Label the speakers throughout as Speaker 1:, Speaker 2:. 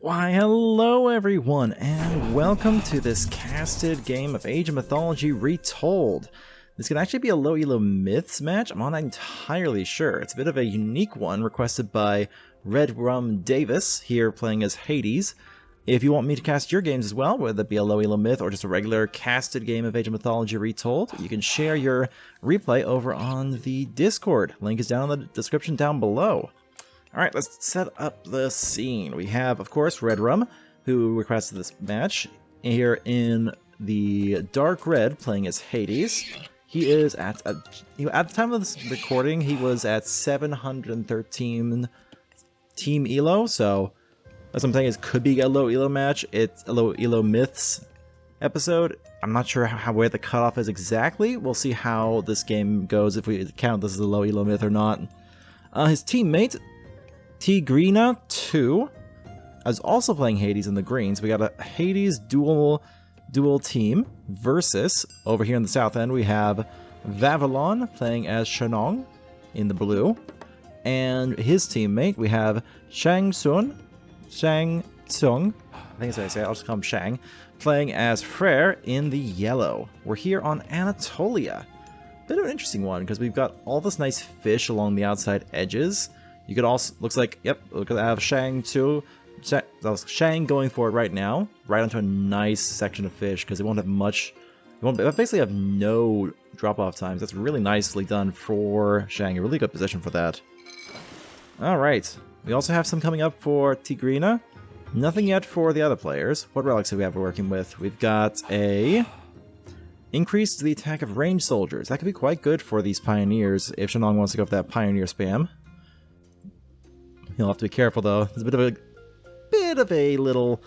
Speaker 1: Why, hello everyone, and welcome to this casted game of Age of Mythology Retold. This could actually be a Low Elo Myths match. I'm not entirely sure. It's a bit of a unique one requested by Red Rum Davis, here playing as Hades. If you want me to cast your games as well, whether it be a Low Elo Myth or just a regular casted game of Age of Mythology Retold, you can share your replay over on the Discord. Link is down in the description down below. Alright, let's set up the scene. We have, of course, Red Rum, who requested this match, here in the dark red, playing as Hades. He is at the time of this recording, he was at 713 Team Elo, so that's what I'm saying, it could be a Low Elo match. It's a Low Elo Myths episode. I'm not sure where the cutoff is exactly. We'll see how this game goes, if we count this as a Low Elo Myth or not. His teammate, Tigrina 2, is also playing Hades in the greens. We got a Hades dual team versus, over here in the south end, we have Vavilon playing as Shanong in the blue. And his teammate, we have Shang Tsung, I think that's how I say it, I'll just call him Shang, playing as Freyr in the yellow. We're here on Anatolia. Bit of an interesting one, because we've got all this nice fish along the outside edges. You could also, looks like, yep, look at have Shang too. Shang going for it right now, right onto a nice section of fish, because it won't have much, it won't basically have no drop-off times. That's really nicely done for Shang, a really good position for that. Alright, we also have some coming up for Tigrina. Nothing yet for the other players. What relics do we have working with? We've got a increase to the attack of ranged soldiers. That could be quite good for these pioneers if Shanong wants to go for that pioneer spam. You'll have to be careful though. There's a bit of a little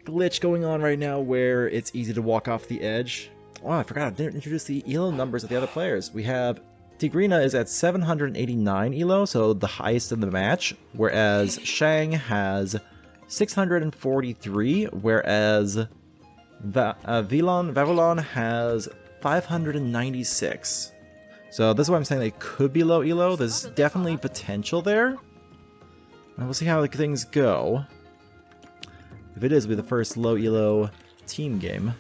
Speaker 1: glitch going on right now where it's easy to walk off the edge. Oh, I forgot I didn't introduce the Elo numbers of the other players. We have Tigrina is at 789 Elo, so the highest in the match, whereas Shang has 643, whereas Vavilon has 596. So this is why I'm saying they could be low Elo. There's definitely potential there. And we'll see how things go. If it is, it'll be the first Low Elo team game.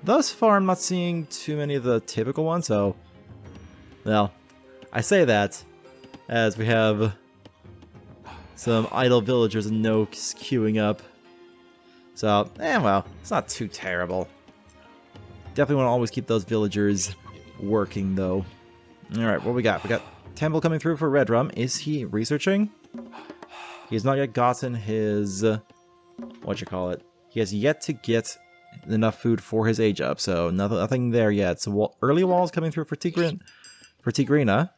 Speaker 1: Thus far, I'm not seeing too many of the typical ones, so... Well, I say that as we have some idle villagers and Noaks queuing up. So, well, it's not too terrible. Definitely want to always keep those villagers working, though. Alright, what we got? We got Temple coming through for Red Rum. Is he researching? He has not yet gotten his... He has yet to get enough food for his age up, so nothing there yet. So early walls coming through for Tigrina.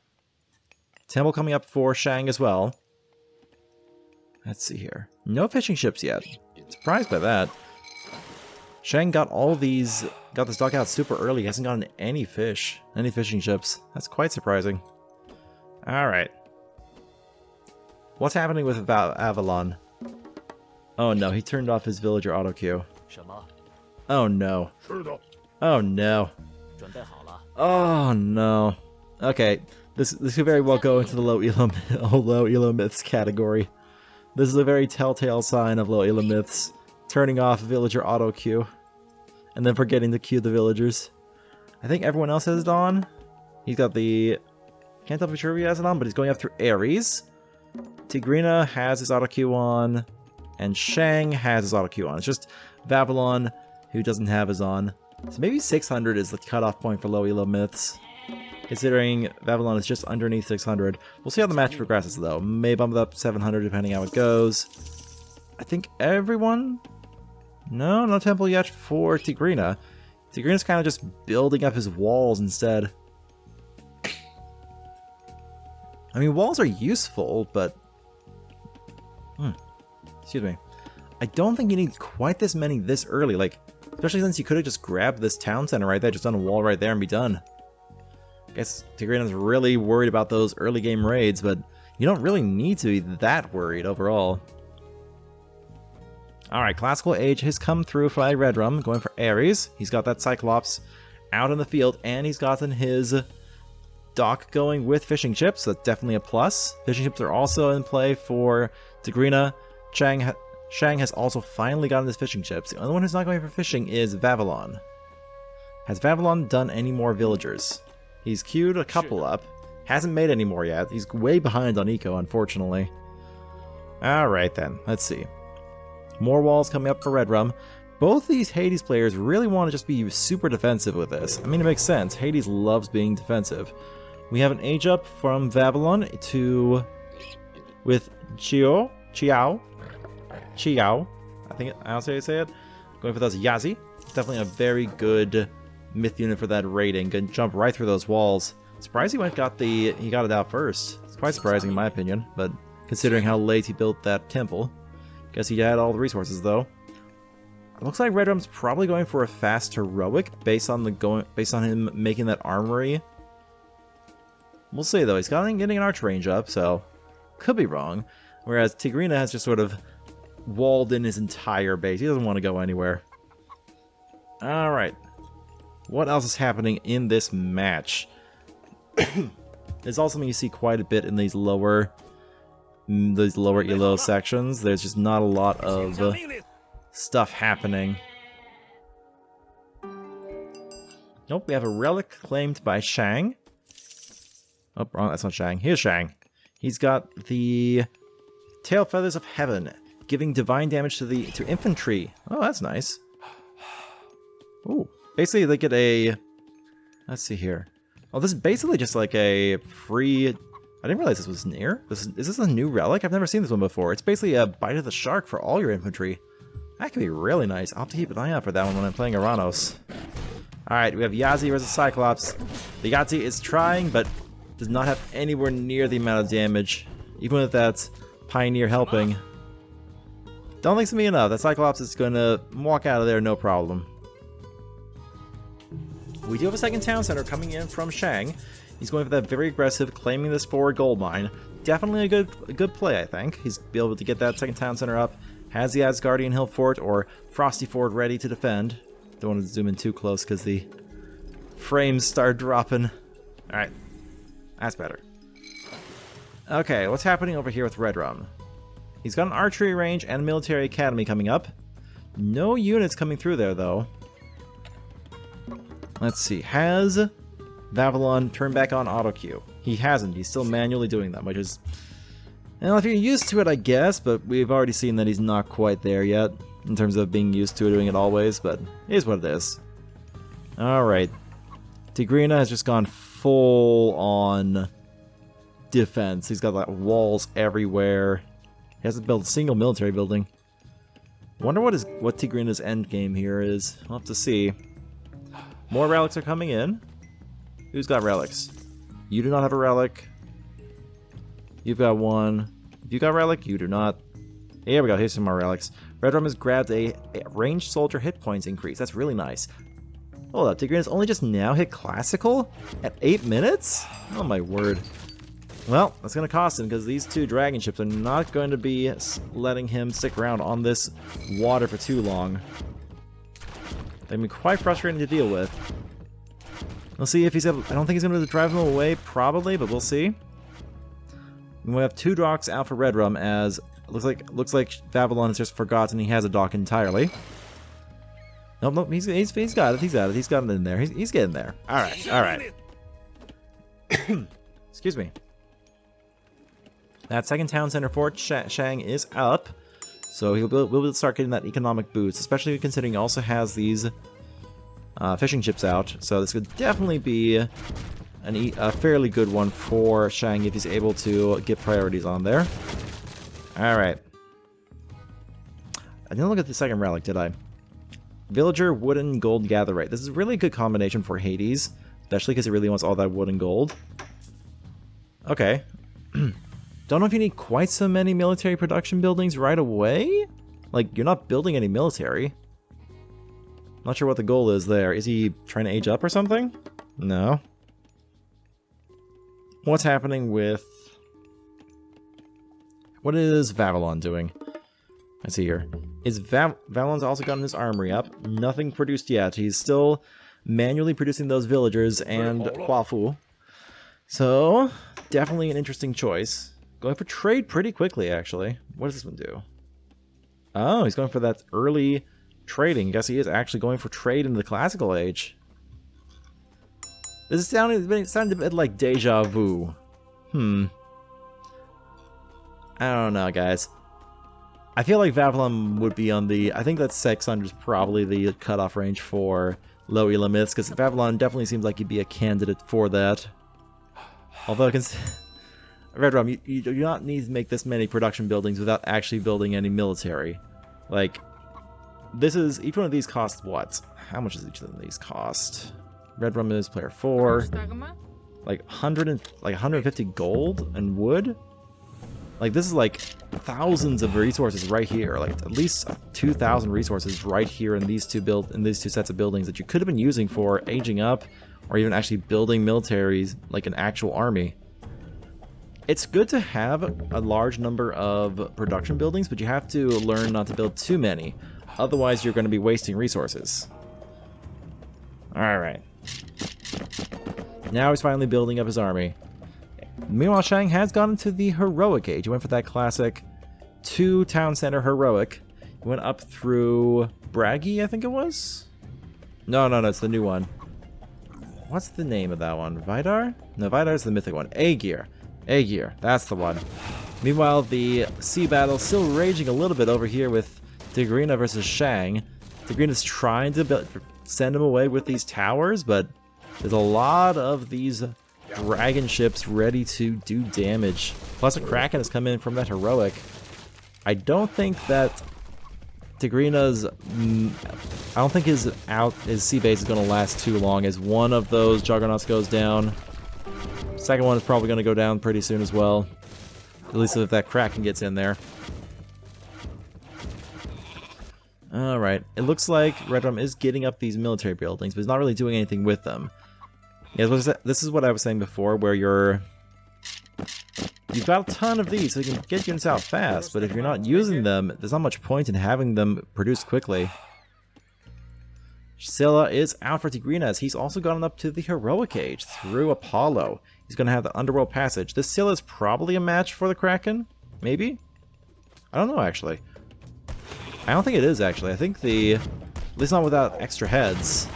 Speaker 1: Temple coming up for Shang as well. Let's see here. No fishing ships yet. Surprised by that. Shang got this dock out super early. He hasn't gotten any fishing ships. That's quite surprising. Alright. What's happening with Avalon? Oh no, he turned off his villager auto queue. Oh no. Oh no. Oh no. Okay, this could very well go into the Low Elo Myths category. This is a very telltale sign of Low Elo Myths. Turning off villager auto queue. And then forgetting to queue the villagers. I think everyone else has it on. He's got the... Can't tell for sure if he has it on, but he's going up through Ares. Tigrina has his auto queue on. And Shang has his auto queue on. It's just Vavilon who doesn't have his on. So maybe 600 is the cutoff point for Low Elo Myths. Considering Vavilon is just underneath 600. We'll see how the match progresses though. May bump it up to 700 depending how it goes. I think everyone... No temple yet for Tigrina. Tigrina's kind of just building up his walls instead. I mean, walls are useful, but... Excuse me. I don't think you need quite this many this early, like, especially since you could have just grabbed this town center right there, just done a wall right there and be done. I guess Tigrina's really worried about those early game raids, but you don't really need to be that worried overall. Alright, Classical Age has come through for Red Rum, going for Ares. He's got that Cyclops out in the field, and he's gotten his dock going with fishing ships, so that's definitely a plus. Fishing ships are also in play for Tigrina. Shang Shang has also finally gotten his fishing ships. The only one who's not going for fishing is Vavilon. Has Vavilon done any more villagers? He's queued a couple up. Hasn't made any more yet. He's way behind on eco, unfortunately. Alright then, let's see. More walls coming up for Red Rum. Both these Hades players really want to just be super defensive with this. I mean, it makes sense. Hades loves being defensive. We have an age up from Vavilon to... with Chiao. I think I don't say it. Going for those Yazi. Definitely a very good myth unit for that rating. Can jump right through those walls. Surprised he got it out first. It's quite surprising in my opinion, but considering how late he built that temple. Guess he had all the resources though. It looks like Red Rum's probably going for a fast heroic based on him making that armory. We'll see though. He's getting an arch range up, so could be wrong. Whereas Tigrina has just sort of walled in his entire base. He doesn't want to go anywhere. Alright. What else is happening in this match? There's also something you see quite a bit in these lower elo sections. There's just not a lot of stuff happening. Nope, we have a relic claimed by Shang. Oh, wrong, that's not Shang. Here's Shang. He's got the Tail Feathers of Heaven, giving divine damage to infantry. Oh, that's nice. Ooh, basically they get a... Let's see here. Oh, this is basically just like a free... I didn't realize this was near. Is this a new relic? I've never seen this one before. It's basically a Bite of the Shark for all your infantry. That could be really nice. I'll have to keep an eye out for that one when I'm playing Aranos. Alright, we have Yazi versus Cyclops. The Yazi is trying, but does not have anywhere near the amount of damage. Even with that Pioneer helping. Don't think it's going to be enough. That Cyclops is going to walk out of there no problem. We do have a second town center coming in from Shang. He's going for that very aggressive, claiming this forward gold mine. Definitely a good play, I think. He's be able to get that second town center up. Has the Asgardian Hill Fort or Frosty Fort ready to defend. Don't want to zoom in too close because the frames start dropping. Alright. That's better. Okay, what's happening over here with Red Rum? He's got an archery range and a military academy coming up. No units coming through there, though. Let's see. Has Vavilon turned back on auto queue? He hasn't. He's still manually doing that, which is... Well, if you're used to it, I guess, but we've already seen that he's not quite there yet, in terms of being used to doing it always, but it is what it is. Alright. Tigrina has just gone full on defense. He's got like walls everywhere. He hasn't built a single military building. Wonder what Tigrina's end game here is. We'll have to see. More relics are coming in. Who's got relics? You do not have a relic. You've got one. If you got relic, you do not. Here we go. Here's some more relics. Red Rum has grabbed a ranged soldier hit points increase. That's really nice. Hold up. Tigrina's only just now hit classical at 8 minutes? Oh my word. Well, that's going to cost him because these two dragon ships are not going to be letting him stick around on this water for too long. They've been quite frustrating to deal with. We'll see if he's able... I don't think he's going to drive them away, probably, but we'll see. We have two docks out for Red Rum, as looks like Vavilon has just forgotten he has a dock entirely. Nope, he's got it. He's got it in there. He's getting there. All right. Excuse me. That second town center fort, Shang, is up, so we'll be able to start getting that economic boost, especially considering he also has these fishing ships out. So this could definitely be a fairly good one for Shang if he's able to get priorities on there. Alright. I didn't look at the second relic, did I? Villager, Wooden, Gold, Gatherite. This is a really good combination for Hades, especially because he really wants all that wood and gold. Okay. Don't know if you need quite so many military production buildings right away. Like, you're not building any military. Not sure what the goal is there. Is he trying to age up or something? No. What's happening with... What is Vavilon doing? Let's see here. Is Vavilon's also gotten his armory up. Nothing produced yet. He's still manually producing those villagers and Huafu. So, definitely an interesting choice. Going for trade pretty quickly, actually. What does this one do? Oh, he's going for that early trading. Guess he is actually going for trade in the classical age. This is sounding a bit like deja vu. I don't know, guys. I feel like Babylon would be on the... I think that 600 is probably the cutoff range for Low Elo Myths, because Babylon definitely seems like he'd be a candidate for that. Although, Red Rum, you do not need to make this many production buildings without actually building any military. Like, this is... Each one of these costs what? How much does each of these cost? Red Rum is player 4. Like 150 gold and wood? Like, this is like thousands of resources right here. Like, at least 2,000 resources right here in these two sets of buildings that you could have been using for aging up or even actually building militaries like an actual army. It's good to have a large number of production buildings, but you have to learn not to build too many. Otherwise, you're going to be wasting resources. Alright. Now he's finally building up his army. Meanwhile, Shang has gone into the Heroic Age. He went for that classic 2 town center Heroic. He went up through Braggy, I think it was? No, it's the new one. What's the name of that one? Vidar? No, Vidar's the mythic one. Aegir, that's the one. Meanwhile, the sea battle still raging a little bit over here with Tigrina versus Shang. Tigrina's trying to send him away with these towers, but there's a lot of these dragon ships ready to do damage. Plus a Kraken has come in from that Heroic. I don't think that Tigrina's... I don't think his sea base is going to last too long as one of those Juggernauts goes down. Second one is probably going to go down pretty soon as well. At least if that Kraken gets in there. Alright, it looks like Red Rum is getting up these military buildings, but he's not really doing anything with them. Yeah, this is what I was saying before, where you've got a ton of these, so you can get units out fast, but if you're not using them, there's not much point in having them produced quickly. Scylla is out for Tigrina, as he's also gone up to the Heroic Age through Apollo. He's going to have the Underworld Passage. This Scylla is probably a match for the Kraken? Maybe? I don't know, actually. I don't think it is, actually. I think at least not without extra heads.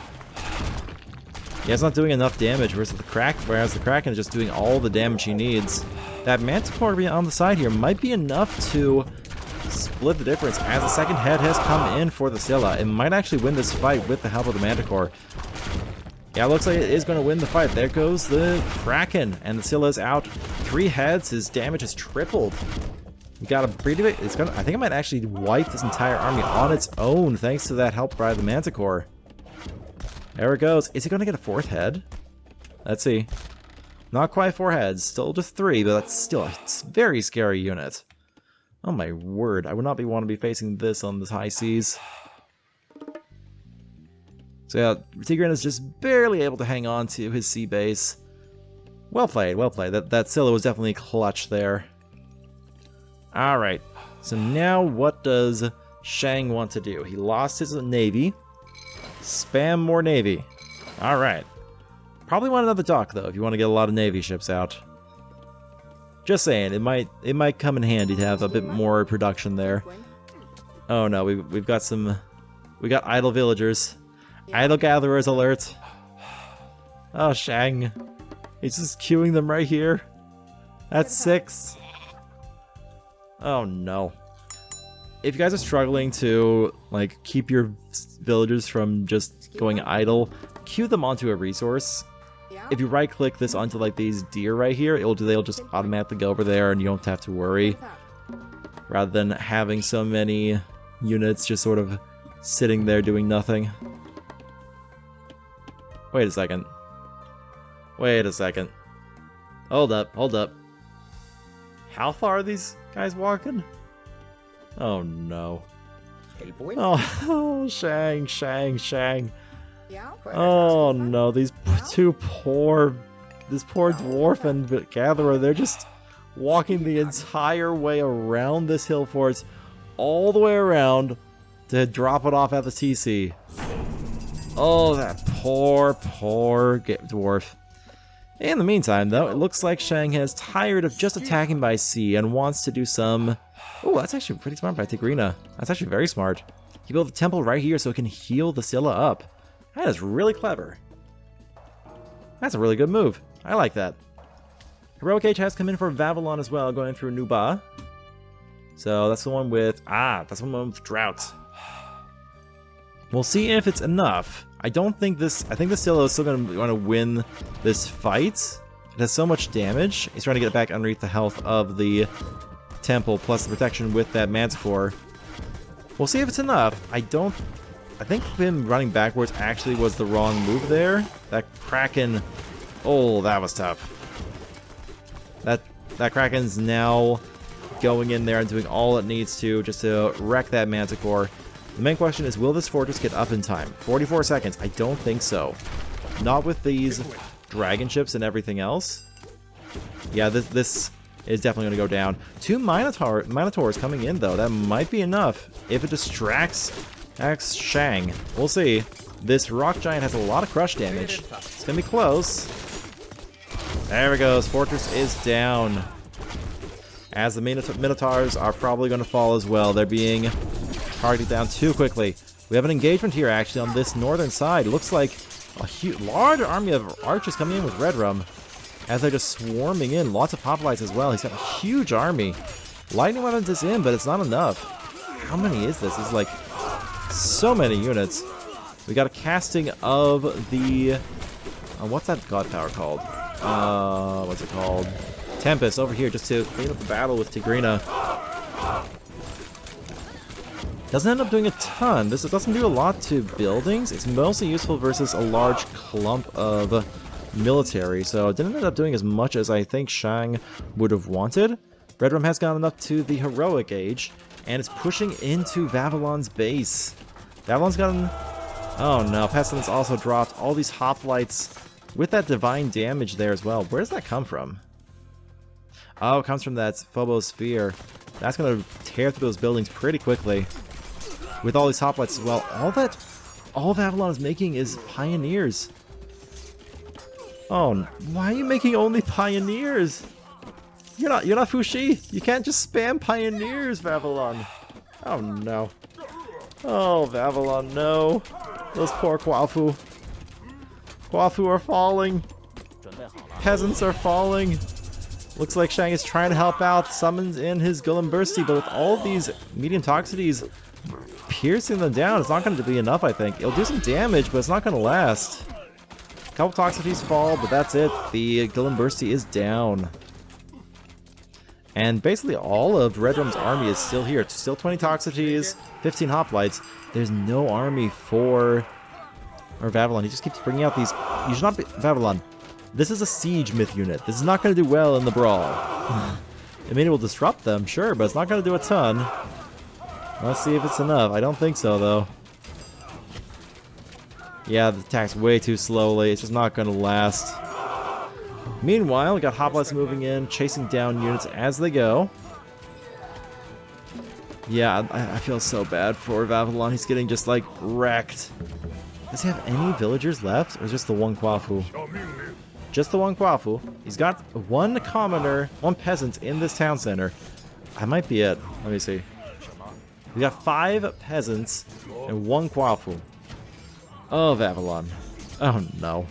Speaker 1: Yeah, it's not doing enough damage, whereas the Kraken is just doing all the damage he needs. That Manticore on the side here might be enough to split the difference, as the second head has come in for the Scylla. It might actually win this fight with the help of the Manticore. Yeah, it looks like it is going to win the fight. There goes the Kraken, and the Scylla is out. 3 heads, his damage has tripled. We got a pretty big... I think it might actually wipe this entire army on its own, thanks to that help by the Manticore. There it goes. Is he going to get a 4th head? Let's see. Not quite 4 heads. Still just 3, but that's still a very scary unit. Oh my word. I would not want to be facing this on the high seas. So yeah, Tigran is just barely able to hang on to his sea base. Well played, well played. That Scylla was definitely clutch there. Alright. So now what does Shang want to do? He lost his navy. Spam more navy. Alright. Probably want another dock, though, if you want to get a lot of navy ships out. Just saying, it might come in handy to have a bit more production there. Oh no, we got idle villagers. Idle gatherers alert. Oh, Shang. He's just queuing them right here. That's 6. Oh no. If you guys are struggling to like keep your villagers from just going idle, queue them onto a resource. If you right click this onto like these deer right here, they'll just automatically go over there and you don't have to worry. Rather than having so many units just sort of sitting there doing nothing. Wait a second. Wait a second. Hold up, hold up. How far are these guys walking? Oh no. Oh, Shang. Oh no, these two poor... This poor dwarf and gatherer, they're just walking the entire way around this hill fort, all the way around to drop it off at the TC. Oh, that poor dwarf. In the meantime, though, it looks like Shang has tired of just attacking by sea and wants to do some Oh, that's actually pretty smart by Tigrina. That's actually very smart. He built the temple right here so it can heal the Scylla up. That is really clever. That's a really good move. I like that. Heroic Age has come in for Vavilon as well, going through Nuba. So that's the one with... that's the one with Drought. We'll see if it's enough. I don't think this... I think the Scylla is still going to want to win this fight. It has so much damage. He's trying to get back underneath the health of the temple, plus the protection with that Manticore. We'll see if it's enough. I think him running backwards actually was the wrong move there. That Kraken... Oh, that was tough. That Kraken's now going in there and doing all it needs to just to wreck that Manticore. The main question is, will this fortress get up in time? 44 seconds. I don't think so. Not with these dragon ships and everything else. Yeah, this is definitely going to go down. 2 Minotaurs coming in, though. That might be enough if it distracts Shang. We'll see. This rock giant has a lot of crush damage. It's going to be close. There it goes. Fortress is down. As the Minotaurs are probably going to fall as well. They're being targeted down too quickly. We have an engagement here, actually, on this northern side. It looks like a large army of archers coming in with Redrum. As they're just swarming in. Lots of hoplites as well. He's got a huge army. Lightning weapons is in, but it's not enough. How many is this? It's like so many units. We got a casting of the... what's that god tower called? What's it called? Tempest over here just to clean up the battle with Tigrina. Doesn't end up doing a ton. This doesn't do a lot to buildings. It's mostly useful versus a large clump of military, so it didn't end up doing as much as I think Shang would have wanted. Redrum has gotten up to the Heroic Age, and it's pushing into Vavilon's base. Vavilon's gotten... Oh no, Pestilence also dropped all these hoplites with that divine damage there as well. Where does that come from? Oh, it comes from that Phobos sphere. That's going to tear through those buildings pretty quickly. With all these hoplites as well. All Vavilon is making is pioneers. Oh, why are you making only pioneers? You're not Fushi. You can't just spam pioneers, Vavilon. Oh no. Oh, Vavilon, no. Those poor Kwafu. Kwafu are falling. Peasants are falling. Looks like Shang is trying to help out. Summons in his Golem-Bursty, but with all these medium toxicities piercing them down, it's not going to be enough, I think. It'll do some damage, but it's not going to last. A couple toxicities fall, but that's it. The Golem-Bursty is down. And basically all of Redrum's army is still here. It's still 20 toxicities, 15 hoplites. There's no army for... Or Vavilon. He just keeps bringing out these... You should not be... Vavilon. This is a siege myth unit. This is not going to do well in the brawl. I mean, it will disrupt them, sure, but it's not going to do a ton. Let's see if it's enough. I don't think so, though. Yeah, the attack's way too slowly. It's just not going to last. Meanwhile, we got hoplites moving in, chasing down units as they go. Yeah, I feel so bad for Vavilon. He's getting just, like, wrecked. Does he have any villagers left, or is just the one Kwafu? Just the one Kwafu. He's got one commoner, one peasant in this town center. That might be it. Let me see. We got 5 peasants and 1 Kwafu. Oh, Vavilon. Oh, no.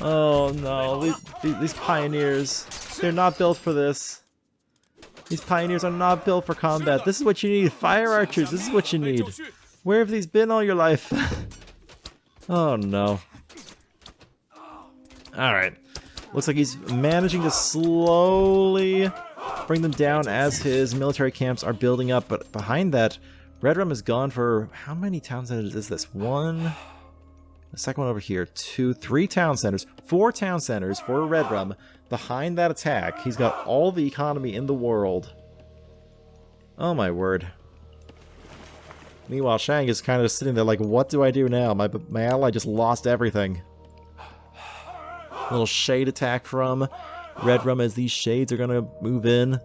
Speaker 1: Oh, no. These pioneers, they're not built for this. These pioneers are not built for combat. This is what you need. Fire archers, this is what you need. Where have these been all your life? Oh, no. Alright. Looks like he's managing to slowly bring them down as his military camps are building up. But behind that, Redrum is gone for... How many town centers is this? 1... The second one over here. 2, 3 town centers. 4 town centers for Redrum. Behind that attack, he's got all the economy in the world. Oh my word. Meanwhile, Shang is kind of sitting there like, what do I do now? My ally just lost everything. A little shade attack from Redrum as these shades are going to move in.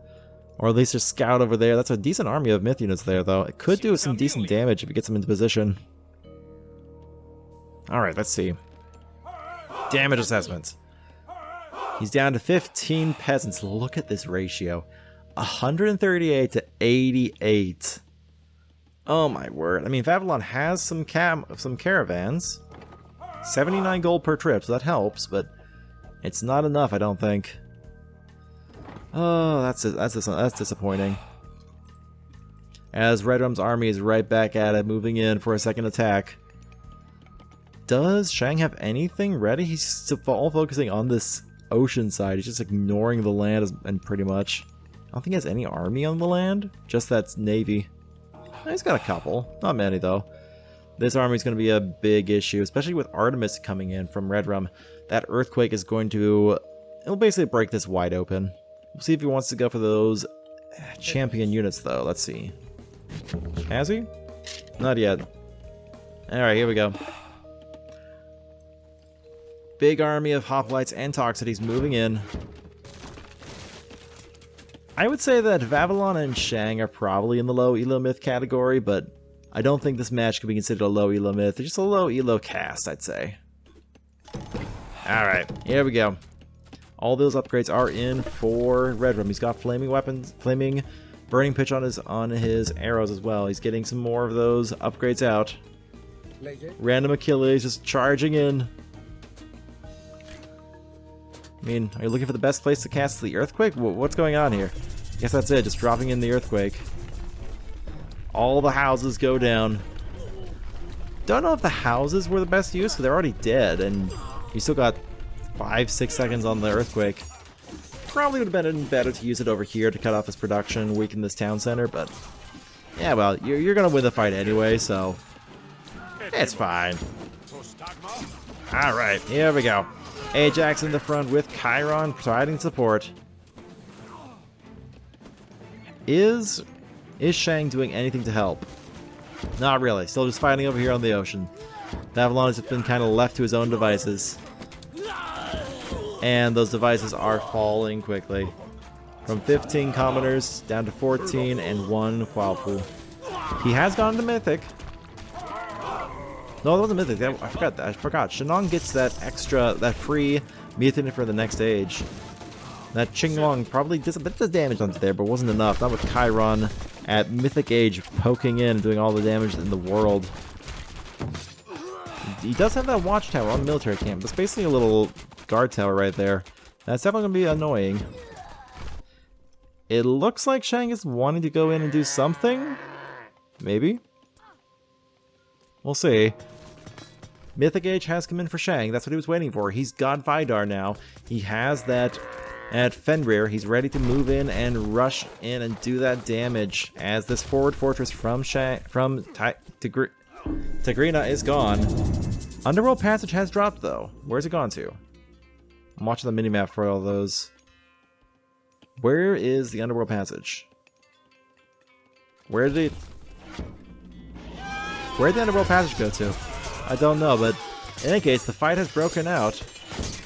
Speaker 1: Or at least just scout over there. That's a decent army of myth units there, though. It could do some decent damage if it gets them into position. Alright, let's see. Damage assessments. He's down to 15 peasants. Look at this ratio. 138 to 88. Oh my word. I mean, Vavilon has some caravans. 79 gold per trip, so that helps, but it's not enough, I don't think. Oh, that's disappointing. As Redrum's army is right back at it, moving in for a second attack. Does Shang have anything ready? He's all focusing on this ocean side. He's just ignoring the land and pretty much. I don't think he has any army on the land. Just that navy. He's got a couple. Not many, though. This army is going to be a big issue, especially with Artemis coming in from Redrum. That earthquake is going to... It'll basically break this wide open. We'll see if he wants to go for those champion units, though. Let's see. Has he? Not yet. Alright, here we go. Big army of hoplites and toxities moving in. I would say that Vavilon and Shang are probably in the low Elo Myth category, but I don't think this match could be considered a low Elo Myth. They're just a low Elo cast, I'd say. Alright, here we go. All those upgrades are in for Redrum. He's got flaming weapons, flaming burning pitch on his arrows as well. He's getting some more of those upgrades out. Random Achilles just charging in. I mean, are you looking for the best place to cast the Earthquake? What's going on here? I guess that's it, just dropping in the Earthquake. All the houses go down. Don't know if the houses were the best use, because they're already dead, and you still got 5-6 seconds on the Earthquake. Probably would have been better to use it over here to cut off his production, weaken this town center, but... Yeah, well, you're gonna win the fight anyway, so... It's fine. Alright, here we go. Ajax in the front with Chiron providing support. Is Shang doing anything to help? Not really. Still just fighting over here on the ocean. Naval has been kind of left to his own devices. And those devices are falling quickly. From 15 commoners down to 14 and 1 Qualpool. He has gone to Mythic. No, that wasn't Mythic. I forgot. Shenong gets that free Mythic for the next age. That Qinglong probably did a bit of damage onto there, but wasn't enough. Not with Chiron at Mythic Age poking in and doing all the damage in the world. He does have that watchtower on the military camp. That's basically a little guard tower right there. That's definitely going to be annoying. It looks like Shang is wanting to go in and do something. Maybe. We'll see. Mythic Age has come in for Shang. That's what he was waiting for. He's got Vidar now. He has that at Fenrir. He's ready to move in and rush in and do that damage as this forward fortress from Tigrina is gone. Underworld Passage has dropped, though. Where's it gone to? I'm watching the minimap for all those. Where is the Underworld Passage? Where'd the Underworld Passage go to? I don't know, but in any case, the fight has broken out.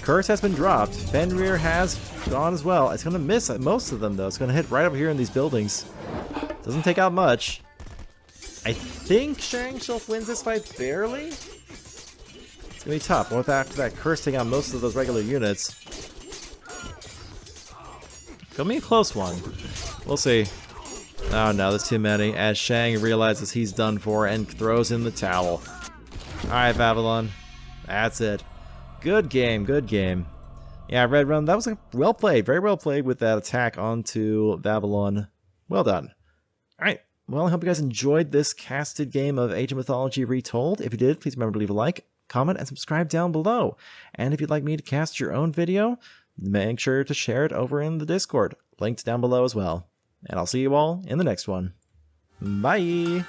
Speaker 1: Curse has been dropped. Fenrir has gone as well. It's going to miss most of them, though. It's going to hit right over here in these buildings. Doesn't take out much. I think Shang wins this fight barely. It's going to be tough. What after that Curse taking out most of those regular units? Gonna be a close one. We'll see. Oh no, there's too many. As Shang realizes he's done for and throws in the towel. Alright, Vavilon. That's it. Good game, good game. Yeah, Red Run, that was well played. Very well played with that attack onto Vavilon. Well done. Alright, well, I hope you guys enjoyed this casted game of Age of Mythology Retold. If you did, please remember to leave a like, comment, and subscribe down below. And if you'd like me to cast your own video, make sure to share it over in the Discord. Linked down below as well. And I'll see you all in the next one. Bye!